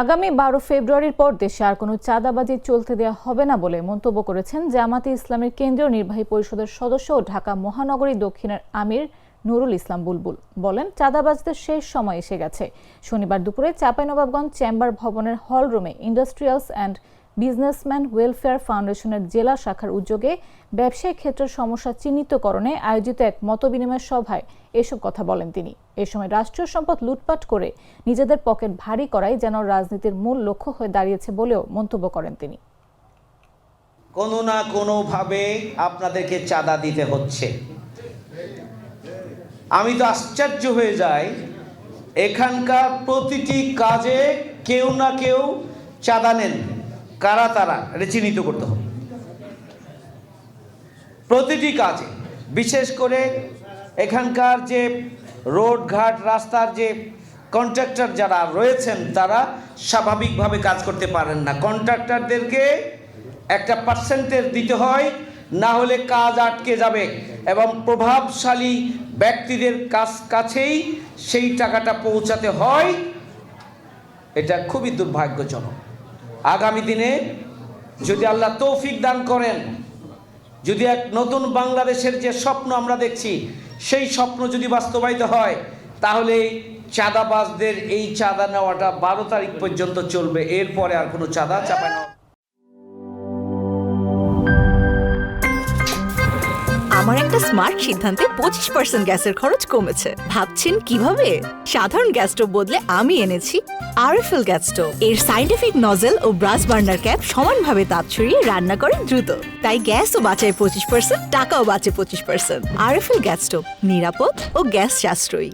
আগামী 12 ফেব্রুয়ারির পর দেশে আর কোনো চাঁদাবাজি চলতে দেওয়া হবে না বলে মন্তব্য করেছেন জামাতে ইসলামের কেন্দ্রীয় নির্বাহী পরিষদের সদস্য ও ঢাকা মহানগরী দক্ষিণের আমির নুরুল ইসলাম বুলবুল। বলেন, চাঁদাবাজদের শেষ সময় এসে গেছে। শনিবার দুপুরে চাঁপাইনবাবগঞ্জ চেম্বার ভবনের হল রুমে ইন্ডাস্ট্রিয়ালস অ্যান্ড বিজনেসম্যান ওয়েলফেয়ার ফাউন্ডেশনের জেলা শাখার উদ্যোগে ব্যবসায়িক ক্ষেত্রের সমস্যা চিহ্নিতকরণে আয়োজিত এক মতবিনিময় সভায় এসব কথা বলেন তিনি। এ সময় রাষ্ট্রীয় সম্পদ লুটপাট করে নিজেদের পকেট ভারী করাই যেন রাজনীতির মূল লক্ষ্য হয়ে দাঁড়িয়েছে বলেও মন্তব্য করেন তিনি। কোনো না কোনোভাবে আপনাদেরকে চাঁদা দিতে হচ্ছে। আমি তো আশ্চর্য হয়ে যাই, এখানকার প্রতিটি কাজে কেউ না কেউ চাঁদা নেন। কারা তারা এটা চিহ্নিত করতে হবে। প্রতিটি কাজে, বিশেষ করে এখানকার যে রোড ঘাট রাস্তার যে কন্ট্রাক্টর যারা রয়েছেন তারা স্বাভাবিকভাবে কাজ করতে পারেন না। কন্ট্রাক্টরদেরকে একটা পার্সেন্টেজ দিতে হয়, না হলে কাজ আটকে যাবে এবং প্রভাবশালী ব্যক্তিদের কাছেই সেই টাকাটা পৌঁছাতে হয়। এটা খুবই দুর্ভাগ্যজনক। আগামী দিনে যদি আল্লাহ তৌফিক দান করেন, যদি এক নতুন বাংলাদেশের যে স্বপ্ন আমরা দেখছি সেই স্বপ্ন যদি বাস্তবায়িত হয়, তাহলে চাঁদাবাজদের এই চাঁদা নেওয়াটা 12 তারিখ পর্যন্ত চলবে। এরপরে আর কোনো চাঁদা চাপায় না। আমার একটা স্মার্ট সিদ্ধান্তে 25% গ্যাসের খরচ কমেছে। ভাবছেন কিভাবে? সাধারণ গ্যাস স্টোভ বদলে আমি এনেছি আরএফএল গ্যাস স্টোভ। এর সাইন্টিফিক নজল ও ব্রাস বার্নার ক্যাপ সমানভাবে তাপ ছড়িয়ে রান্না করে দ্রুত। তাই গ্যাসও বাঁচায় 25%, টাকাও বাঁচে 25%। আরএফএল গ্যাস স্টোভ নিরাপদ ও গ্যাস সাশ্রয়ী।